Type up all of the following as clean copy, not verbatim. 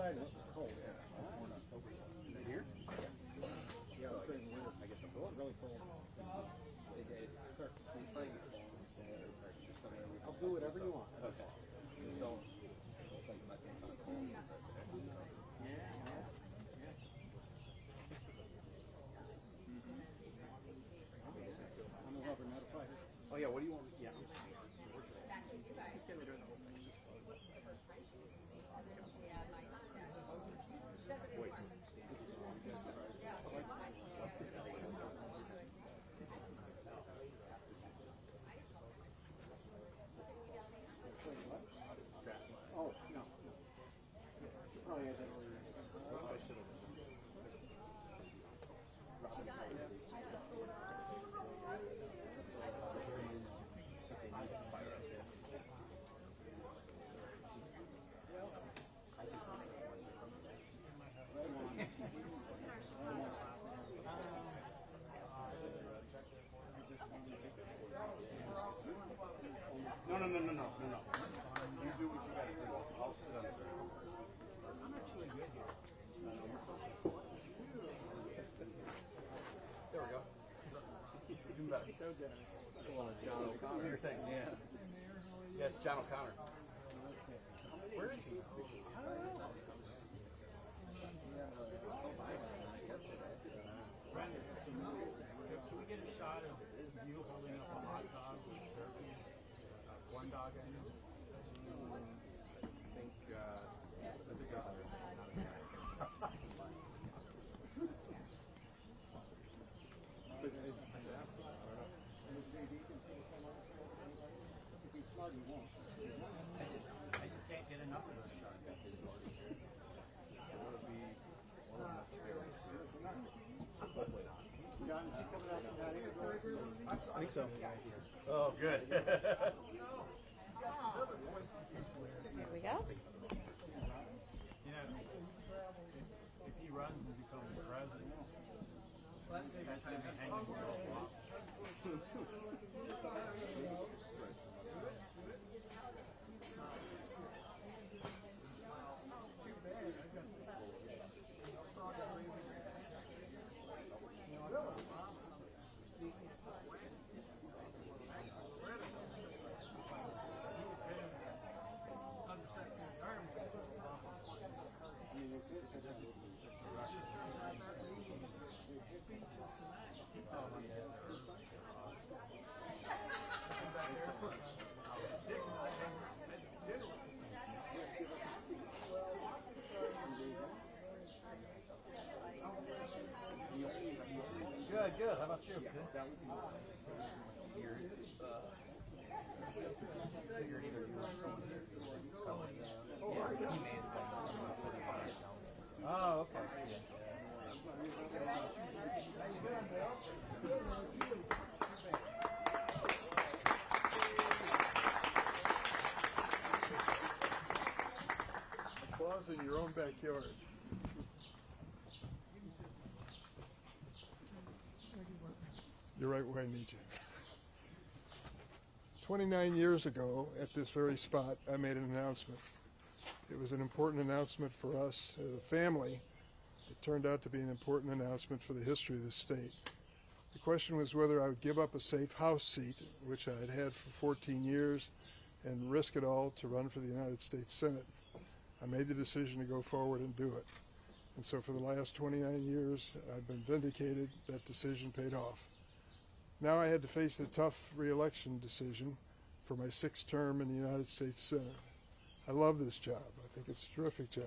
outside and it was cold. Yeah. Is it here? Yeah, it was during the winter. I guess it was really cold. It starts to see freeze. I'll do whatever you want. Okay. So, it's like my kind of cold. Yeah. I'm a rubber, not a fighter. Oh yeah, what do you want? Yeah. Wait. Oh, no. Oh, yeah, that was... I should have... No. You do what you gotta do. I'll sit on the ground. I'm actually good here. There we go. You're doing better. So generous. John O'Connor. Your thing. Yeah. Yes, John O'Connor. Where is he? I don't know. Brandon, can we get a shot of you holding up a hot dog with Durbin? One dog, I know. I think that's a guy. But I asked him. If he's smart, he won't. I just can't get enough of those shots. That would be one of the very serious. John, is he coming out from that? I think so. Oh, good. Here we go. You know, if he runs and becomes president, that's going to be hanging with those blocks. Good. How about you? Good. Figured either you were oh, okay. Applause in your own backyard. You're right where I need you. 29 years ago, at this very spot, I made an announcement. It was an important announcement for us as a family. It turned out to be an important announcement for the history of the state. The question was whether I would give up a safe House seat, which I had had for 14 years, and risk it all to run for the United States Senate. I made the decision to go forward and do it. And so for the last 29 years, I've been vindicated. That decision paid off. Now I had to face the tough re-election decision for my 6th term in the United States Senate. I love this job. I think it's a terrific job.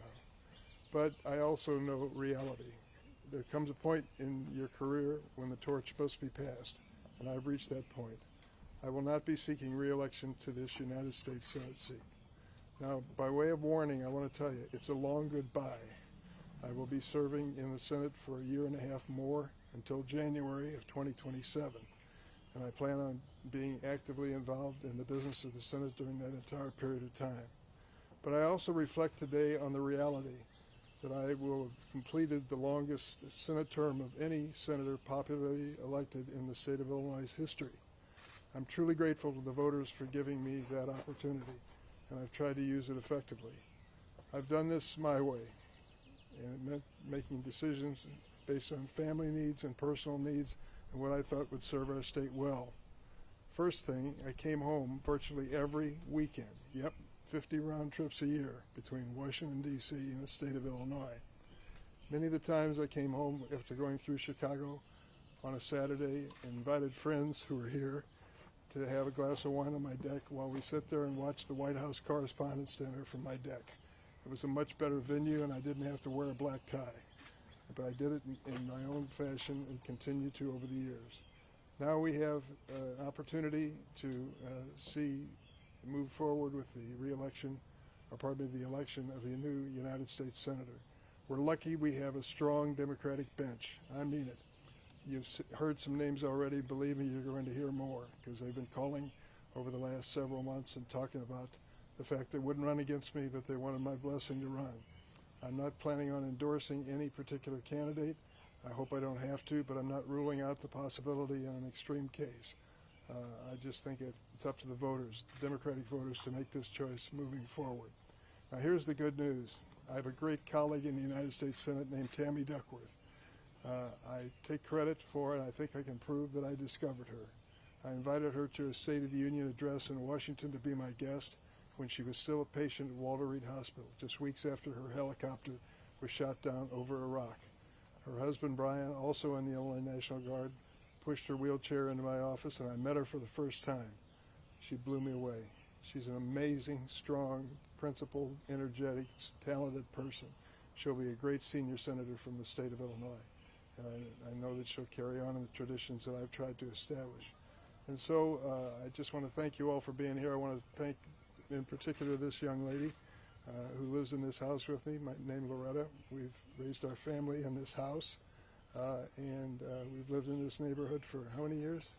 But I also know reality. There comes a point in your career when the torch must be passed, and I've reached that point. I will not be seeking re-election to this United States Senate seat. Now, by way of warning, I want to tell you, it's a long goodbye. I will be serving in the Senate for a year and a half more until January of 2027. And I plan on being actively involved in the business of the Senate during that entire period of time. But I also reflect today on the reality that I will have completed the longest Senate term of any senator popularly elected in the state of Illinois' history. I'm truly grateful to the voters for giving me that opportunity, and I've tried to use it effectively. I've done this my way, and it meant making decisions based on family needs and personal needs and what I thought would serve our state well. First thing, I came home virtually every weekend. Yep, 50 round trips a year between Washington, D.C. and the state of Illinois. Many of the times I came home after going through Chicago on a Saturday and invited friends who were here to have a glass of wine on my deck while we sit there and watch the White House Correspondents' Dinner from my deck. It was a much better venue, and I didn't have to wear a black tie. But I did it in my own fashion and continue to over the years. Now we have an opportunity to move forward with the reelection, or pardon me, the election of a new United States Senator. We're lucky we have a strong Democratic bench. I mean it. You've heard some names already. Believe me, you're going to hear more, because they've been calling over the last several months and talking about the fact they wouldn't run against me, but they wanted my blessing to run. I'm not planning on endorsing any particular candidate. I hope I don't have to, but I'm not ruling out the possibility in an extreme case. I just think it's up to the voters, the Democratic voters, to make this choice moving forward. Now, here's the good news. I have a great colleague in the United States Senate named Tammy Duckworth. I take credit for it. I think I can prove that I discovered her. I invited her to a State of the Union address in Washington to be my guest when she was still a patient at Walter Reed Hospital, just weeks after her helicopter was shot down over Iraq. Her husband, Brian, also in the Illinois National Guard, pushed her wheelchair into my office, and I met her for the first time. She blew me away. She's an amazing, strong, principled, energetic, talented person. She'll be a great senior senator from the state of Illinois. And I know that she'll carry on in the traditions that I've tried to establish. And so I just want to thank you all for being here. I want to thank, in particular, this young lady who lives in this house with me. My name is Loretta. We've raised our family in this house, and we've lived in this neighborhood for how many years?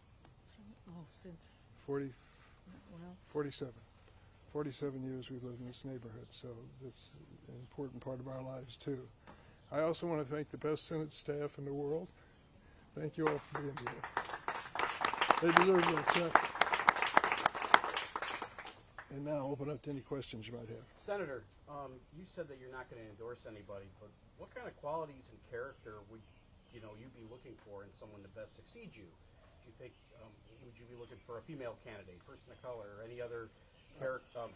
Since 47. 47 years we've lived in this neighborhood, so that's an important part of our lives, too. I also want to thank the best Senate staff in the world. Thank you all for being here. They deserve that check. And now open up to any questions you might have. Senator, you said that you're not going to endorse anybody, but what kind of qualities and character would you be looking for in someone to best succeed you? Do you think would you be looking for a female candidate, person of color, or any other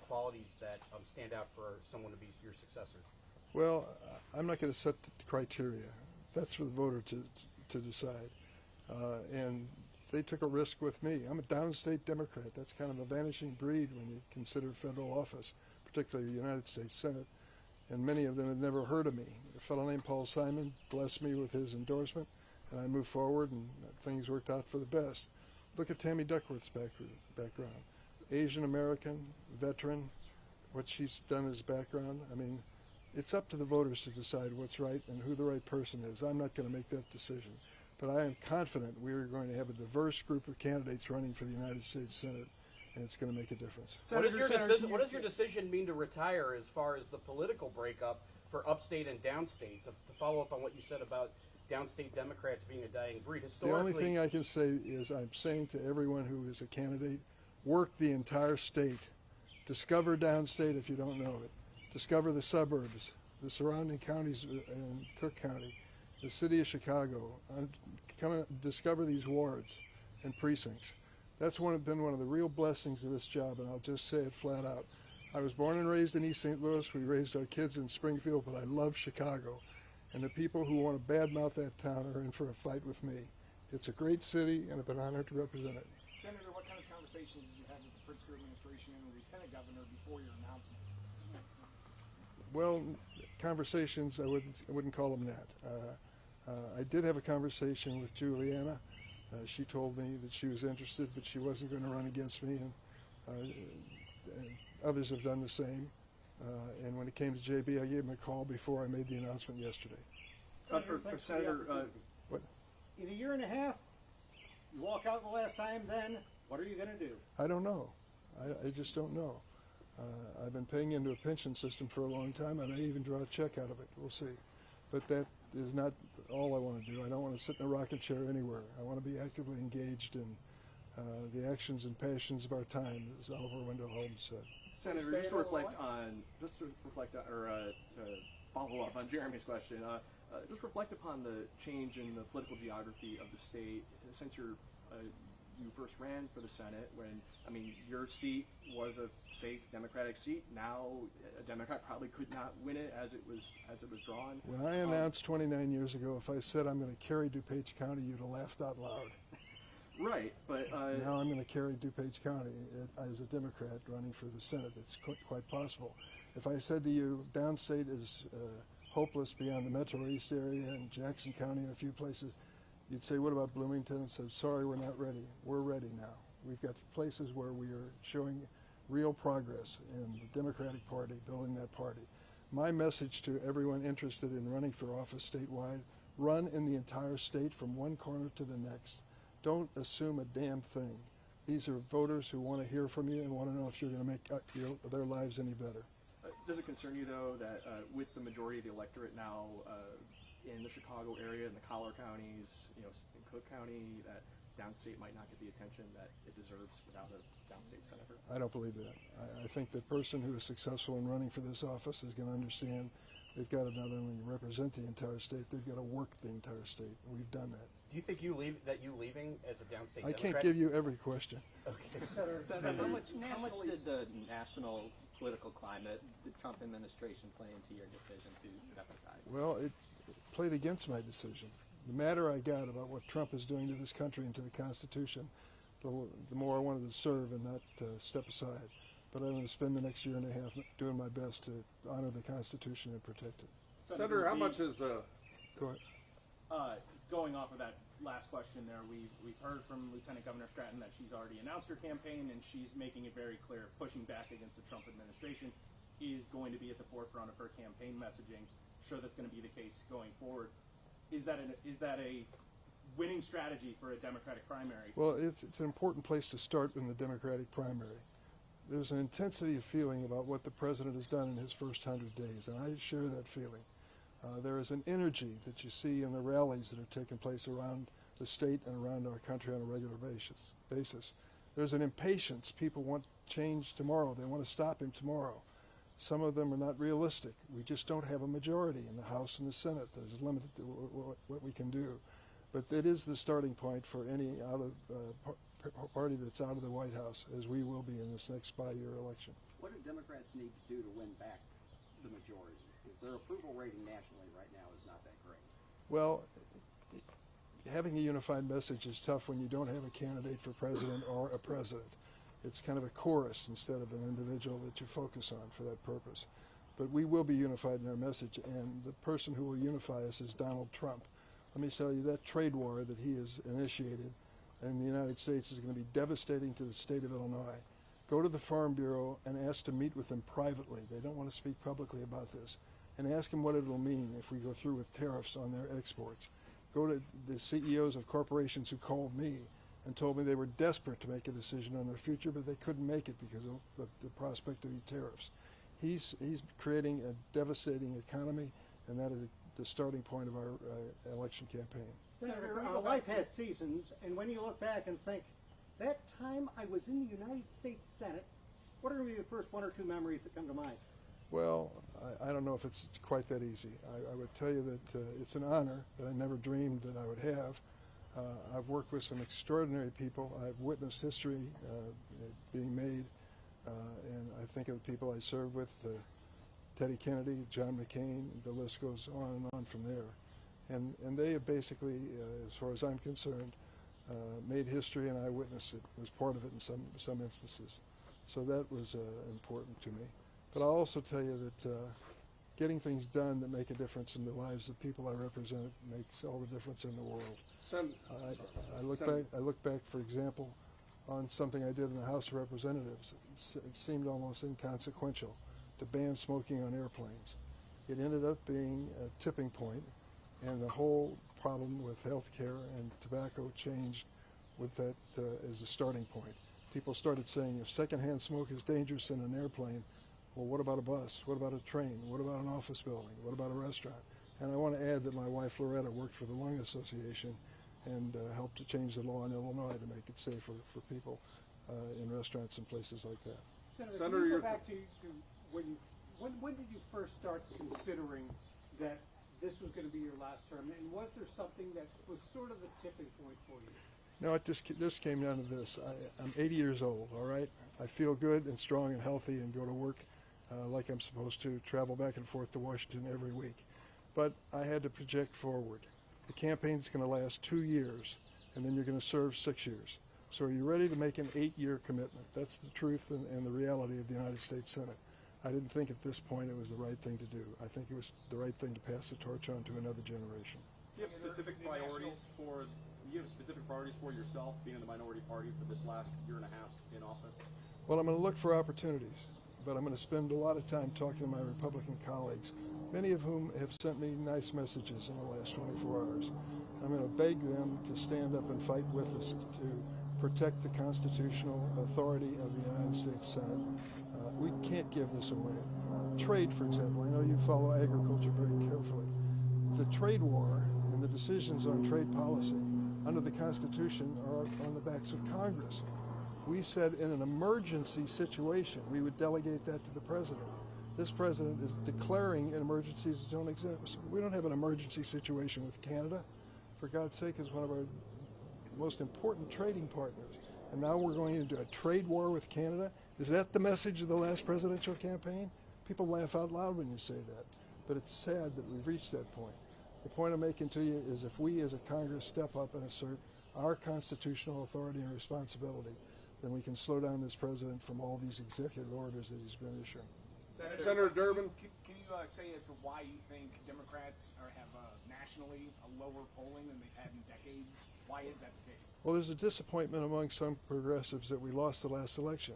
qualities that stand out for someone to be your successor? Well, I'm not going to set the criteria. That's for the voter to decide. And they took a risk with me. I'm a downstate Democrat. That's kind of a vanishing breed when you consider federal office, particularly the United States Senate. And many of them had never heard of me. A fellow named Paul Simon blessed me with his endorsement, and I moved forward, and things worked out for the best. Look at Tammy Duckworth's background. Asian American, veteran, what she's done as background. I mean, it's up to the voters to decide what's right and who the right person is. I'm not going to make that decision. But I am confident we are going to have a diverse group of candidates running for the United States Senate, and it's going to make a difference. What does your decision mean to retire as far as the political breakup for upstate and downstate? To follow up on what you said about downstate Democrats being a dying breed. Historically, the only thing I can say is I'm saying to everyone who is a candidate, work the entire state. Discover downstate if you don't know it. Discover the suburbs, the surrounding counties in Cook County, the city of Chicago. Come and discover these wards and precincts. That's been one of the real blessings of this job, and I'll just say it flat out. I was born and raised in East St. Louis. We raised our kids in Springfield, but I love Chicago. And the people who want to badmouth that town are in for a fight with me. It's a great city, and I've been honored to represent it. Senator, what kind of conversations did you have with the PRINC administration and the Lieutenant Governor before your announcement? Well, conversations, I wouldn't call them that. I did have a conversation with Juliana. She told me that she was interested, but she wasn't going to run against me, and others have done the same. And when it came to JB, I gave him a call before I made the announcement yesterday. Senator, what? In a year and a half, you walk out the last time, then what are you going to do? I don't know. I just don't know. I've been paying into a pension system for a long time. I may even draw a check out of it. We'll see. But that is not all I want to do. I don't want to sit in a rocking chair anywhere. I want to be actively engaged in the actions and passions of our time, as Oliver Wendell Holmes said. Senator, just to reflect on, or to follow up on Jeremy's question. Just reflect upon the change in the political geography of the state since you first ran for the Senate. When your seat was a safe Democratic seat. Now a Democrat probably could not win it as it was drawn. When I announced 29 years ago, if I said I'm going to carry DuPage County, you'd have laughed out loud. Right, but now I'm going to carry DuPage County as a Democrat running for the Senate. It's quite possible. If I said to you, downstate is hopeless beyond the Metro East area and Jackson County and a few places, you'd say, what about Bloomington? And say, sorry, we're not ready. We're ready now. We've got places where we are showing real progress in the Democratic Party, building that party. My message to everyone interested in running for office statewide, run in the entire state from one corner to the next. Don't assume a damn thing. These are voters who want to hear from you and want to know if you're going to make their lives any better. Does it concern you, though, that with the majority of the electorate now in the Chicago area, in the collar counties, in Cook County, that downstate might not get the attention that it deserves without a downstate senator? I don't believe that. I think the person who is successful in running for this office is going to understand they've got to not only represent the entire state, they've got to work the entire state. We've done that. Do you think you leaving as a downstate I Democrat? can't give you every question. Okay. Senator, how much did the national political climate, the Trump administration, play into your decision to step aside? Well, it played against my decision. The madder I got about what Trump is doing to this country and to the Constitution, the more I wanted to serve and not step aside. But I'm going to spend the next year and a half doing my best to honor the Constitution and protect it. Senator, how much is Go ahead. going off of that last question there, we've heard from Lieutenant Governor Stratton that she's already announced her campaign and she's making it very clear pushing back against the Trump administration is going to be at the forefront of her campaign messaging. Sure, that's going to be the case going forward. Is that a winning strategy for a Democratic primary? Well, it's an important place to start in the Democratic primary. There's an intensity of feeling about what the president has done in his first 100 days, and I share that feeling. There is an energy that you see in the rallies that are taking place around the state and around our country on a regular basis. There's an impatience. People want change tomorrow. They want to stop him tomorrow. Some of them are not realistic. We just don't have a majority in the House and the Senate. There's limited to what we can do. But it is the starting point for any party that's out of the White House, as we will be in this next bi-year election. What do Democrats need to do to win back the majority? Because their approval rating nationally right now is not that great. Well, having a unified message is tough when you don't have a candidate for president or a president. It's kind of a chorus instead of an individual that you focus on for that purpose. But we will be unified in our message, and the person who will unify us is Donald Trump. Let me tell you, that trade war that he has initiated in the United States is going to be devastating to the state of Illinois. Go to the Farm Bureau and ask to meet with them privately. They don't want to speak publicly about this. And ask them what it will mean if we go through with tariffs on their exports. Go to the CEOs of corporations who called me and told me they were desperate to make a decision on their future, but they couldn't make it because of the prospect of the tariffs. He's creating a devastating economy, and that is the starting point of our election campaign. Senator, life has seasons, and when you look back and think, that time I was in the United States Senate, what are going to be the first one or two memories that come to mind? Well, I don't know if it's quite that easy. I would tell you that it's an honor that I never dreamed that I would have. I've worked with some extraordinary people. I've witnessed history being made, and I think of the people I served with, Teddy Kennedy, John McCain, the list goes on and on from there. And they have basically, as far as I'm concerned, made history, and I witnessed it, was part of it in some instances. So that was important to me. But I'll also tell you that getting things done that make a difference in the lives of people I represent makes all the difference in the world. I look back, for example, on something I did in the House of Representatives. It seemed almost inconsequential to ban smoking on airplanes. It ended up being a tipping point, and the whole problem with health care and tobacco changed with that as a starting point. People started saying, if secondhand smoke is dangerous in an airplane, well, what about a bus? What about a train? What about an office building? What about a restaurant? And I want to add that my wife, Loretta, worked for the Lung Association and helped to change the law in Illinois to make it safer for people in restaurants and places like that. Senator, can you go back to when you when did you first start considering that this was going to be your last term? And was there something that was sort of the tipping point for you? No, this came down to this. I'm 80 years old, all right? I feel good and strong and healthy and go to work like I'm supposed to, travel back and forth to Washington every week. But I had to project forward. The campaign's going to last 2 years, and then you're going to serve 6 years. So are you ready to make an 8-year commitment? That's the truth and the reality of the United States Senate. I didn't think at this point it was the right thing to do. I think it was the right thing to pass the torch on to another generation. Do you have specific priorities for yourself, being in the minority party for this last year and a half in office? Well, I'm going to look for opportunities, but I'm going to spend a lot of time talking to my Republican colleagues, many of whom have sent me nice messages in the last 24 hours. I'm going to beg them to stand up and fight with us to protect the constitutional authority of the United States Senate. We can't give this away. Trade, for example, I know you follow agriculture very carefully. The trade war and the decisions on trade policy under the Constitution are on the backs of Congress. We said in an emergency situation we would delegate that to the president. This president is declaring emergencies that don't exist. We don't have an emergency situation with Canada. For God's sake, it's one of our most important trading partners. And now we're going into a trade war with Canada? Is that the message of the last presidential campaign? People laugh out loud when you say that. But it's sad that we've reached that point. The point I'm making to you is if we as a Congress step up and assert our constitutional authority and responsibility, then we can slow down this president from all these executive orders that he's been issuing. Senator Durbin, can you say as to why you think Democrats have nationally a lower polling than they've had in decades? Why is that the case? Well, there's a disappointment among some progressives that we lost the last election.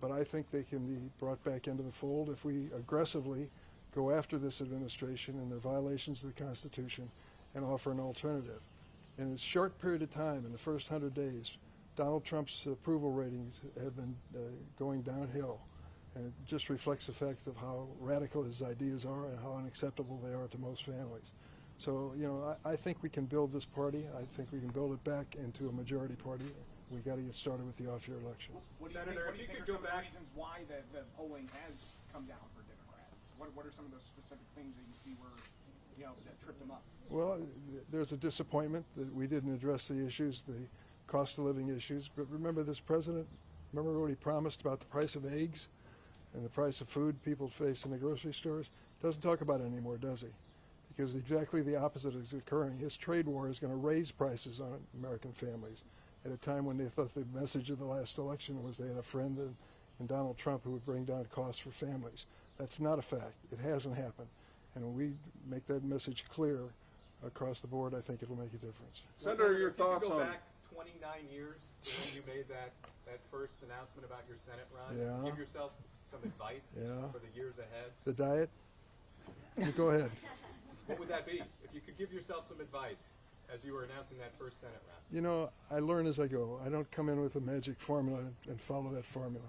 But I think they can be brought back into the fold if we aggressively go after this administration and their violations of the Constitution and offer an alternative. In a short period of time, in the first 100 days, Donald Trump's approval ratings have been going downhill. And it just reflects the fact of how radical his ideas are and how unacceptable they are to most families. So, you know, I think we can build this party. I think we can build it back into a majority party. We got to get started with the off-year election. What do you think are some of the reasons why the polling has come down for Democrats? What are some of those specific things that you see where, that tripped them up? Well, there's a disappointment that we didn't address the issues, the cost of living issues. But remember this president, remember what he promised about the price of eggs and the price of food people face in the grocery stores? Doesn't talk about it anymore, does he? Because exactly the opposite is occurring. His trade war is going to raise prices on American families at a time when they thought the message of the last election was they had a friend in Donald Trump who would bring down costs for families. That's not a fact. It hasn't happened. And when we make that message clear across the board, I think it'll make a difference. Senator, your thoughts on... on... back 29 years to when you made that first announcement about your Senate run. Yeah. Give yourself some advice for the years ahead. The diet? Go ahead. What would that be? If you could give yourself some advice as you were announcing that first Senate run. You know, I learn as I go. I don't come in with a magic formula and follow that formula.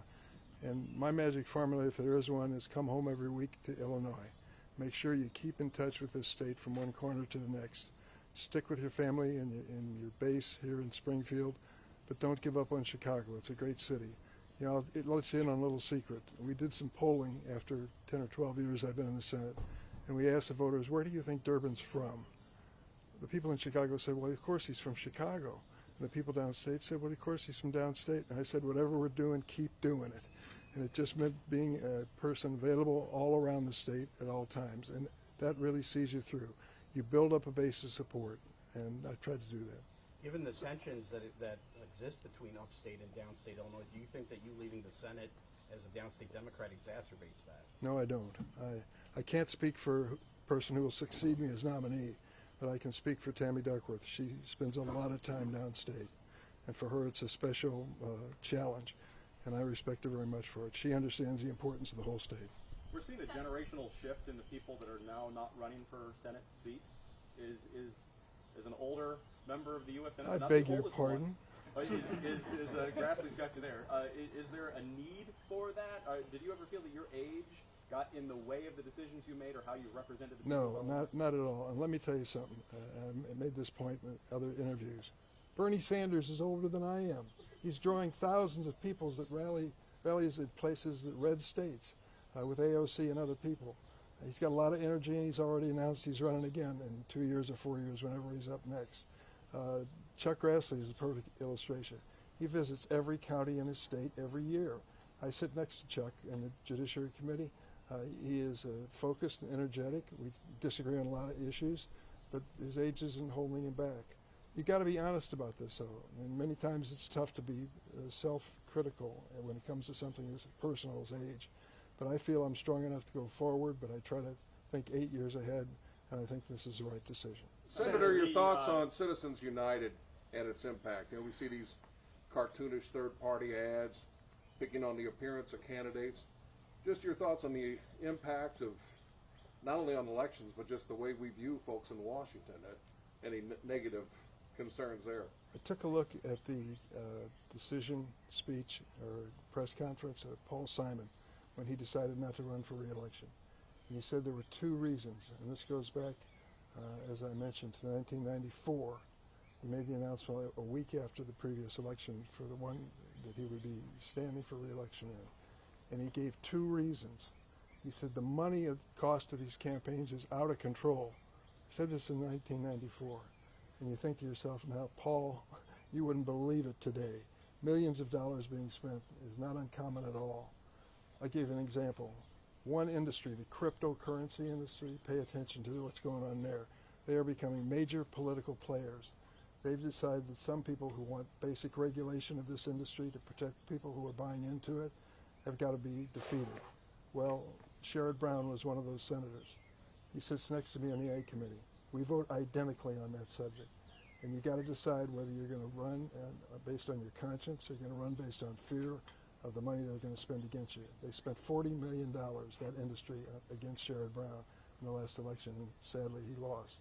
And my magic formula, if there is one, is come home every week to Illinois. Make sure you keep in touch with this state from one corner to the next. Stick with your family and your base here in Springfield, but don't give up on Chicago. It's a great city. You know, it lets you in on a little secret. We did some polling after 10 or 12 years I've been in the Senate, and we asked the voters, where do you think Durbin's from? The people in Chicago said, well, of course he's from Chicago. And the people downstate said, well, of course he's from downstate. And I said, whatever we're doing, keep doing it. And it just meant being a person available all around the state at all times. And that really sees you through. You build up a base of support, and I tried to do that. Given the tensions that exist between upstate and downstate Illinois, do you think that you leaving the Senate as a downstate Democrat exacerbates that? No, I don't. I can't speak for a person who will succeed me as nominee, but I can speak for Tammy Duckworth. She spends a lot of time downstate, and for her it's a special challenge, and I respect her very much for it. She understands the importance of the whole state. We're seeing a generational shift in the people that are now not running for Senate seats. Is an older member of the U.S. Senate? I beg your pardon? Grassley's got you there. Is there a need for that? Did you ever feel that your age got in the way of the decisions you made or how you represented the people? No, not at all. And let me tell you something. I made this point in other interviews. Bernie Sanders is older than I am. He's drawing thousands of people that rallies at places that red states. with AOC and other people. He's got a lot of energy, and he's already announced he's running again in 2 years or 4 years, whenever he's up next. Chuck Grassley is a perfect illustration. He visits every county in his state every year. I sit next to Chuck in the Judiciary Committee. He is focused and energetic. We disagree on a lot of issues, but his age isn't holding him back. You got to be honest about this, though. And many times it's tough to be self-critical when it comes to something as personal as age. But I feel I'm strong enough to go forward, but I try to think 8 years ahead, and I think this is the right decision. Senator, your thoughts on Citizens United and its impact? You know, we see these cartoonish third-party ads picking on the appearance of candidates. Just your thoughts on the impact of not only on elections, but just the way we view folks in Washington. Any negative concerns there? I took a look at the decision speech or press conference of Paul Simon when he decided not to run for re-election. And he said there were 2 reasons, and this goes back, as I mentioned, to 1994. He made the announcement a week after the previous election for the one that he would be standing for re-election in. And he gave 2 reasons. He said the money cost of these campaigns is out of control. He said this in 1994. And you think to yourself, now, Paul, you wouldn't believe it today. Millions of dollars being spent is not uncommon at all. I'll give you an example. One industry, the cryptocurrency industry, pay attention to what's going on there. They are becoming major political players. They've decided that some people who want basic regulation of this industry to protect people who are buying into it have got to be defeated. Well, Sherrod Brown was one of those senators. He sits next to me on the A Committee. We vote identically on that subject. And you got to decide whether you're going to run based on your conscience or you're going to run based on fear of the money they're going to spend against you. They spent $40 million, that industry, against Sherrod Brown in the last election, and sadly he lost.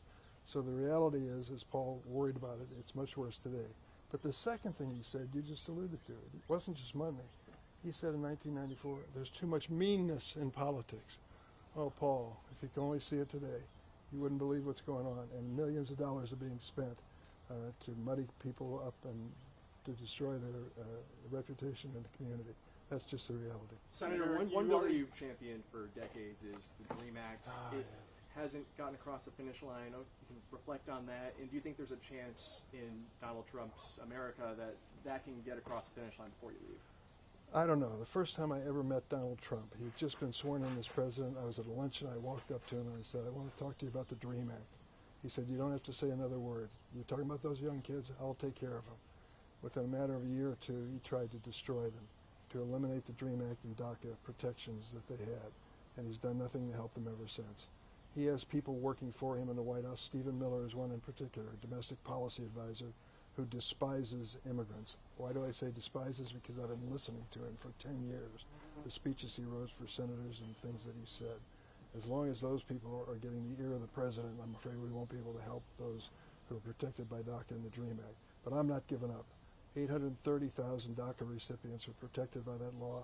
So the reality is, as Paul worried about it, it's much worse today. But the second thing he said, you just alluded to it. It wasn't just money. He said in 1994, there's too much meanness in politics. Oh, Paul, if you could only see it today, you wouldn't believe what's going on. And millions of dollars are being spent to muddy people up and to destroy their reputation in the community. That's just the reality. Senator, one bill that you've championed for decades is the DREAM Act. It hasn't gotten across the finish line. You can reflect on that. And do you think there's a chance in Donald Trump's America that that can get across the finish line before you leave? I don't know. The first time I ever met Donald Trump, he had just been sworn in as president. I was at a luncheon. I walked up to him and I said, I want to talk to you about the DREAM Act. He said, you don't have to say another word. You're talking about those young kids, I'll take care of them. Within a matter of a year or 2, he tried to destroy them, to eliminate the DREAM Act and DACA protections that they had. And he's done nothing to help them ever since. He has people working for him in the White House. Stephen Miller is one in particular, a domestic policy advisor, who despises immigrants. Why do I say despises? Because I've been listening to him for 10 years, the speeches he wrote for senators and things that he said. As long as those people are getting the ear of the president, I'm afraid we won't be able to help those who are protected by DACA and the DREAM Act. But I'm not giving up. 830,000 DACA recipients are protected by that law.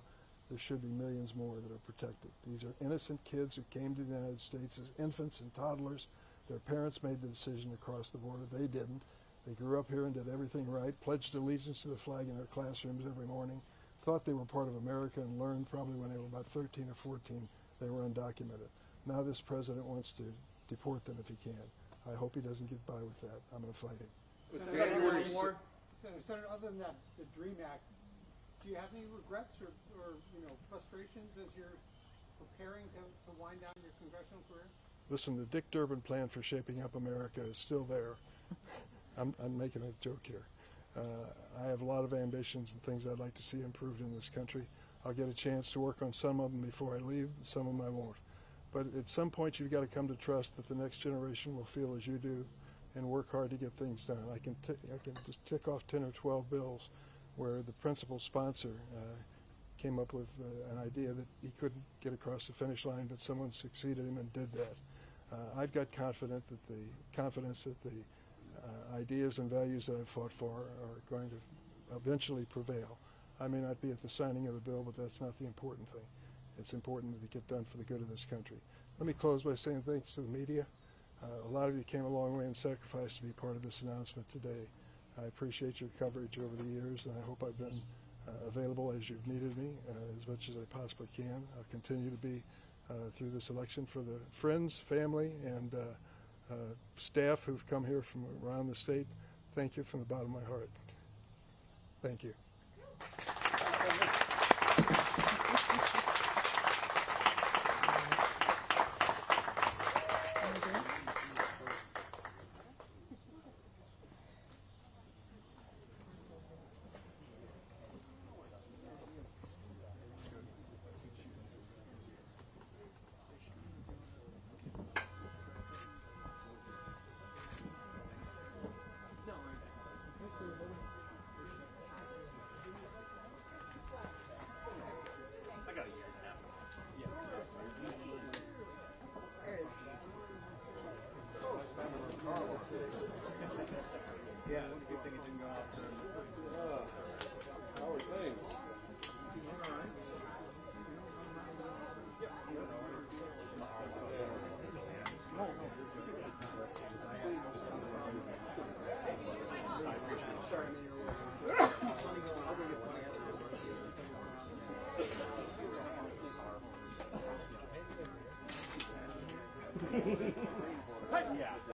There should be millions more that are protected. These are innocent kids who came to the United States as infants and toddlers. Their parents made the decision to cross the border. They didn't. They grew up here and did everything right, pledged allegiance to the flag in their classrooms every morning, thought they were part of America, and learned probably when they were about 13 or 14 they were undocumented. Now this president wants to deport them if he can. I hope he doesn't get by with that. I'm going to fight him. Senator, other than that, the DREAM Act, do you have any regrets or frustrations as you're preparing to wind down your congressional career? Listen, the Dick Durbin plan for shaping up America is still there. I'm making a joke here. I have a lot of ambitions and things I'd like to see improved in this country. I'll get a chance to work on some of them before I leave, some of them I won't. But at some point you've got to come to trust that the next generation will feel as you do and work hard to get things done. I can just tick off 10 or 12 bills where the principal sponsor came up with an idea that he couldn't get across the finish line, but someone succeeded him and did that. I've got confidence that the ideas and values that I've fought for are going to eventually prevail. I may not be at the signing of the bill, but that's not the important thing. It's important that it get done for the good of this country. Let me close by saying thanks to the media. A lot of you came a long way and sacrificed to be part of this announcement today. I appreciate your coverage over the years, and I hope I've been available as you've needed me, as much as I possibly can. I'll continue to be through this election for the friends, family, and staff who've come here from around the state. Thank you from the bottom of my heart. Thank you. Yeah, it's a good thing it didn't go off. How are things? Sorry.